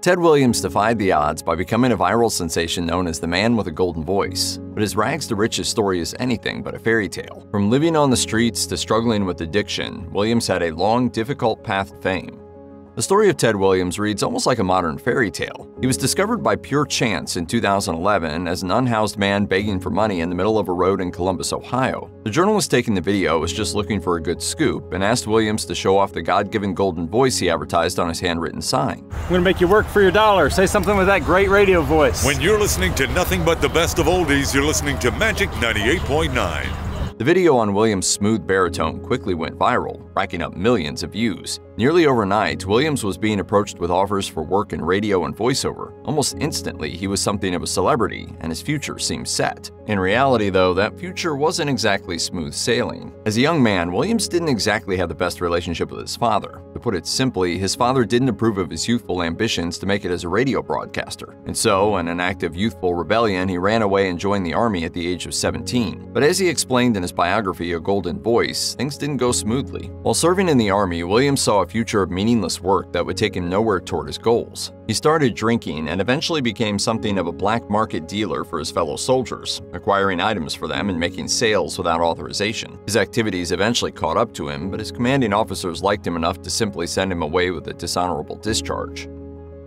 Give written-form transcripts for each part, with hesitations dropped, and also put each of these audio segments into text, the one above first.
Ted Williams defied the odds by becoming a viral sensation known as the man with a golden voice. But his rags to riches story is anything but a fairy tale. From living on the streets to struggling with addiction, Williams had a long, difficult path to fame. The story of Ted Williams reads almost like a modern fairy tale. He was discovered by pure chance in 2011 as an unhoused man begging for money in the middle of a road in Columbus, Ohio. The journalist taking the video was just looking for a good scoop and asked Williams to show off the God-given golden voice he advertised on his handwritten sign. I'm gonna make you work for your dollar. Say something with that great radio voice. When you're listening to nothing but the best of oldies, you're listening to Magic 98.9. The video on Williams' smooth baritone quickly went viral, racking up millions of views. Nearly overnight, Williams was being approached with offers for work in radio and voiceover. Almost instantly, he was something of a celebrity, and his future seemed set. In reality, though, that future wasn't exactly smooth sailing. As a young man, Williams didn't exactly have the best relationship with his father. To put it simply, his father didn't approve of his youthful ambitions to make it as a radio broadcaster. And so, in an act of youthful rebellion, he ran away and joined the army at the age of 17. But as he explained in his biography, A Golden Voice, things didn't go smoothly. While serving in the army, Williams saw a future of meaningless work that would take him nowhere toward his goals. He started drinking and eventually became something of a black market dealer for his fellow soldiers, acquiring items for them and making sales without authorization. His activities eventually caught up to him, but his commanding officers liked him enough to simply send him away with a dishonorable discharge.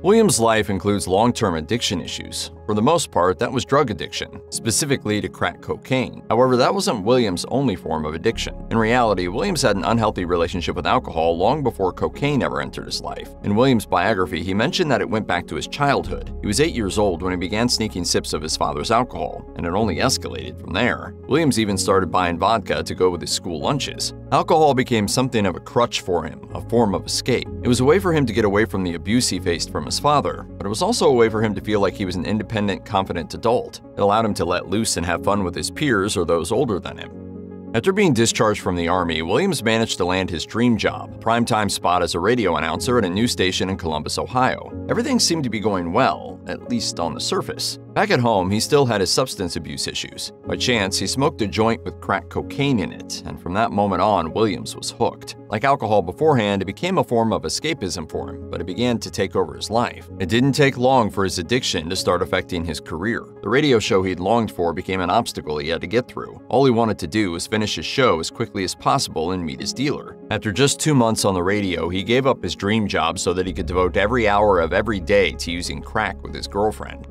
Williams' life includes long-term addiction issues. For the most part, that was drug addiction, specifically to crack cocaine. However, that wasn't Williams' only form of addiction. In reality, Williams had an unhealthy relationship with alcohol long before cocaine ever entered his life. In Williams' biography, he mentioned that it went back to his childhood. He was 8 years old when he began sneaking sips of his father's alcohol, and it only escalated from there. Williams even started buying vodka to go with his school lunches. Alcohol became something of a crutch for him, a form of escape. It was a way for him to get away from the abuse he faced from his father, but it was also a way for him to feel like he was an independent, confident adult. It allowed him to let loose and have fun with his peers or those older than him. After being discharged from the Army, Williams managed to land his dream job, a primetime spot as a radio announcer at a news station in Columbus, Ohio. Everything seemed to be going well, at least on the surface. Back at home, he still had his substance abuse issues. By chance, he smoked a joint with crack cocaine in it, and from that moment on, Williams was hooked. Like alcohol beforehand, it became a form of escapism for him, but it began to take over his life. It didn't take long for his addiction to start affecting his career. The radio show he'd longed for became an obstacle he had to get through. All he wanted to do was finish his show as quickly as possible and meet his dealer. After just 2 months on the radio, he gave up his dream job so that he could devote every hour of every day to using crack with his girlfriend.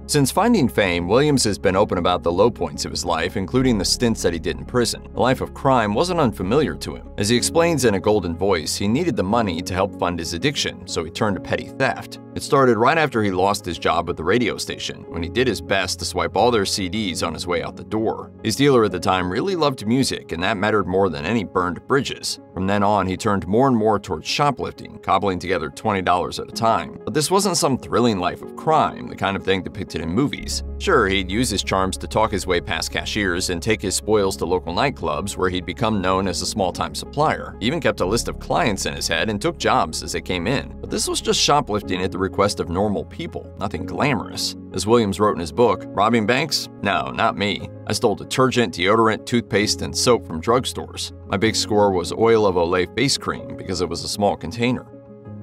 Since finding fame, Williams has been open about the low points of his life, including the stints that he did in prison. The life of crime wasn't unfamiliar to him. As he explains in A Golden Voice, he needed the money to help fund his addiction, so he turned to petty theft. It started right after he lost his job at the radio station, when he did his best to swipe all their CDs on his way out the door. His dealer at the time really loved music, and that mattered more than any burned bridges. From then on, he turned more and more towards shoplifting, cobbling together $20 at a time. But this wasn't some thrilling life of crime, the kind of thing depicted in movies. Sure, he'd use his charms to talk his way past cashiers and take his spoils to local nightclubs where he'd become known as a small-time supplier. He even kept a list of clients in his head and took jobs as they came in. But this was just shoplifting at the request of normal people, nothing glamorous. As Williams wrote in his book, robbing banks? No, not me. I stole detergent, deodorant, toothpaste, and soap from drugstores. My big score was oil of Olay face cream because it was a small container.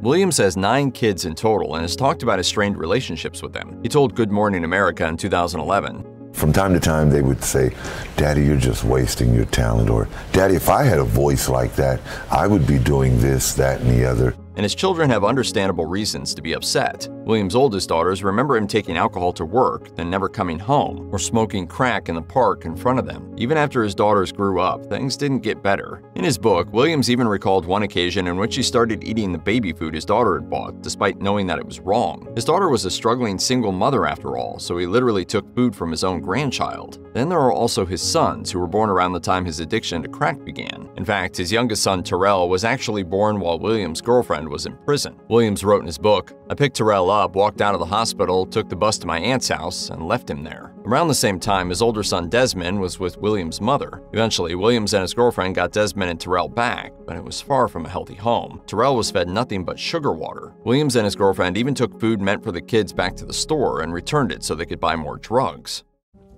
Williams has 9 kids in total and has talked about his strained relationships with them. He told Good Morning America in 2011, "From time to time, they would say, 'Daddy, you're just wasting your talent,' or 'Daddy, if I had a voice like that, I would be doing this, that, and the other.'" And his children have understandable reasons to be upset. Williams' oldest daughters remember him taking alcohol to work, then never coming home, or smoking crack in the park in front of them. Even after his daughters grew up, things didn't get better. In his book, Williams even recalled one occasion in which he started eating the baby food his daughter had bought, despite knowing that it was wrong. His daughter was a struggling single mother after all, so he literally took food from his own grandchild. Then there are also his sons, who were born around the time his addiction to crack began. In fact, his youngest son, Terrell, was actually born while Williams' girlfriend was in prison. Williams wrote in his book, "I picked Terrell up, walked out of the hospital, took the bus to my aunt's house, and left him there." Around the same time, his older son Desmond was with Williams' mother. Eventually, Williams and his girlfriend got Desmond and Terrell back, but it was far from a healthy home. Terrell was fed nothing but sugar water. Williams and his girlfriend even took food meant for the kids back to the store and returned it so they could buy more drugs.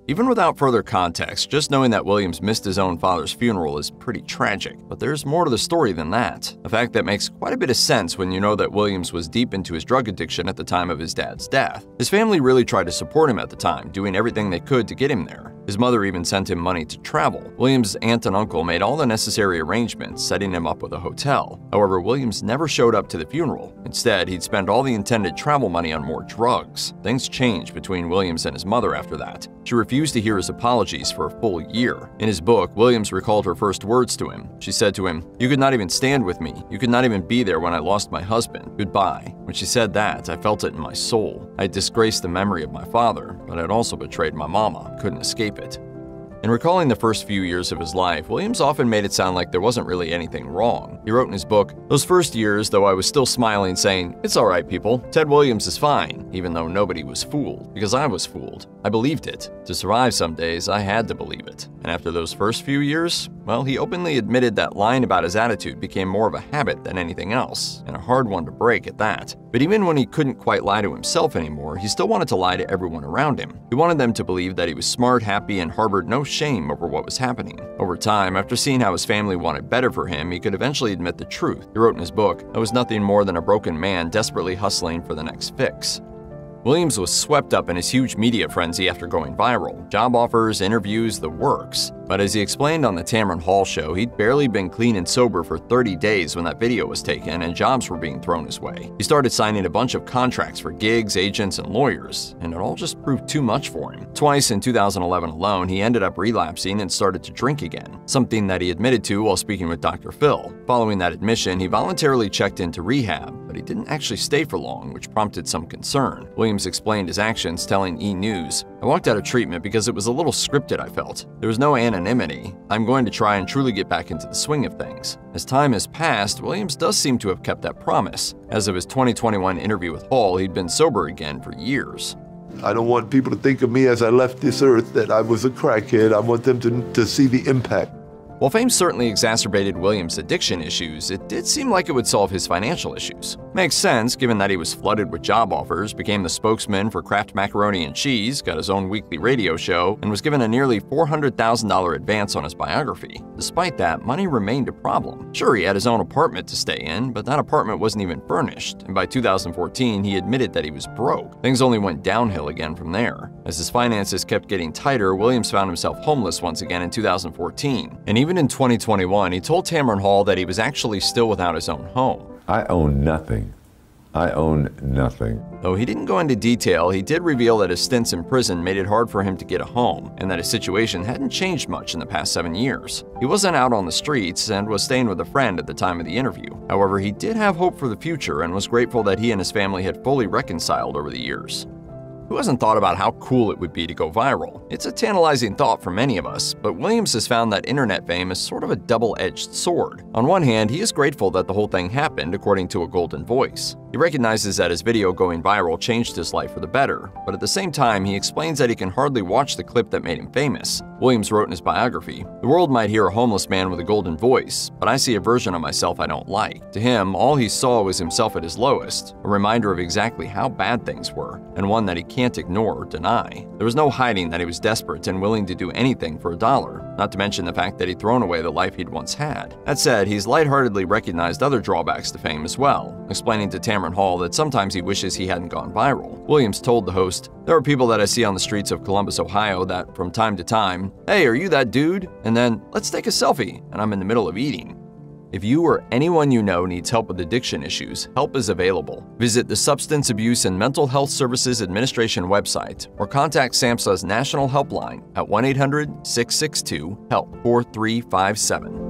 Even without further context, just knowing that Williams missed his own father's funeral is pretty tragic. But there's more to the story than that. A fact that makes quite a bit of sense when you know that Williams was deep into his drug addiction at the time of his dad's death. His family really tried to support him at the time, doing everything they could to get him there. His mother even sent him money to travel. Williams' aunt and uncle made all the necessary arrangements, setting him up with a hotel. However, Williams never showed up to the funeral. Instead, he'd spend all the intended travel money on more drugs. Things changed between Williams and his mother after that. She refused to hear his apologies for a full year. In his book, Williams recalled her first words to him. She said to him, "You could not even stand with me. You could not even be there when I lost my husband. Goodbye." When she said that, I felt it in my soul. I had disgraced the memory of my father, but I had also betrayed my mama. Couldn't escape it. In recalling the first few years of his life, Williams often made it sound like there wasn't really anything wrong. He wrote in his book, "Those first years, though I was still smiling, saying, 'It's all right, people. Ted Williams is fine,' even though nobody was fooled, because I was fooled. I believed it. To survive some days, I had to believe it." And after those first few years, well, he openly admitted that lying about his attitude became more of a habit than anything else, and a hard one to break at that. But even when he couldn't quite lie to himself anymore, he still wanted to lie to everyone around him. He wanted them to believe that he was smart, happy, and harbored no shame over what was happening. Over time, after seeing how his family wanted better for him, he could eventually admit the truth. He wrote in his book, "I was nothing more than a broken man desperately hustling for the next fix." Williams was swept up in his huge media frenzy after going viral. Job offers, interviews, the works. But as he explained on the Tamron Hall show, he'd barely been clean and sober for 30 days when that video was taken and jobs were being thrown his way. He started signing a bunch of contracts for gigs, agents, and lawyers, and it all just proved too much for him. Twice in 2011 alone, he ended up relapsing and started to drink again, something that he admitted to while speaking with Dr. Phil. Following that admission, he voluntarily checked into rehab, but he didn't actually stay for long, which prompted some concern. Williams explained his actions, telling E! News, "I walked out of treatment because it was a little scripted, I felt. There was no anonymity. I'm going to try and truly get back into the swing of things." As time has passed, Williams does seem to have kept that promise. As of his 2021 interview with Hall, he'd been sober again for years. "I don't want people to think of me as I left this earth that I was a crackhead. I want them to see the impact." While fame certainly exacerbated Williams' addiction issues, it did seem like it would solve his financial issues. Makes sense, given that he was flooded with job offers, became the spokesman for Kraft Macaroni and Cheese, got his own weekly radio show, and was given a nearly $400,000 advance on his biography. Despite that, money remained a problem. Sure, he had his own apartment to stay in, but that apartment wasn't even furnished, and by 2014, he admitted that he was broke. Things only went downhill again from there. As his finances kept getting tighter, Williams found himself homeless once again in 2014, and even in 2021, he told Tamron Hall that he was actually still without his own home. I own nothing. I own nothing. Though he didn't go into detail, he did reveal that his stints in prison made it hard for him to get a home, and that his situation hadn't changed much in the past 7 years. He wasn't out on the streets and was staying with a friend at the time of the interview. However, he did have hope for the future and was grateful that he and his family had fully reconciled over the years. Who hasn't thought about how cool it would be to go viral? It's a tantalizing thought for many of us, but Williams has found that internet fame is sort of a double-edged sword. On one hand, he is grateful that the whole thing happened, according to a golden voice. He recognizes that his video going viral changed his life for the better, but at the same time, he explains that he can hardly watch the clip that made him famous. Williams wrote in his biography, "The world might hear a homeless man with a golden voice, but I see a version of myself I don't like." To him, all he saw was himself at his lowest, a reminder of exactly how bad things were, and one that he can't ignore or deny. There was no hiding that he was desperate and willing to do anything for $1, not to mention the fact that he'd thrown away the life he'd once had. That said, he's lightheartedly recognized other drawbacks to fame as well, explaining to Tamron Hall that sometimes he wishes he hadn't gone viral. Williams told the host, "There are people that I see on the streets of Columbus, Ohio that, from time to time, 'Hey, are you that dude?' and then, 'Let's take a selfie,' and I'm in the middle of eating." If you or anyone you know needs help with addiction issues, help is available. Visit the Substance Abuse and Mental Health Services Administration website or contact SAMHSA's National Helpline at 1-800-662-HELP 4357.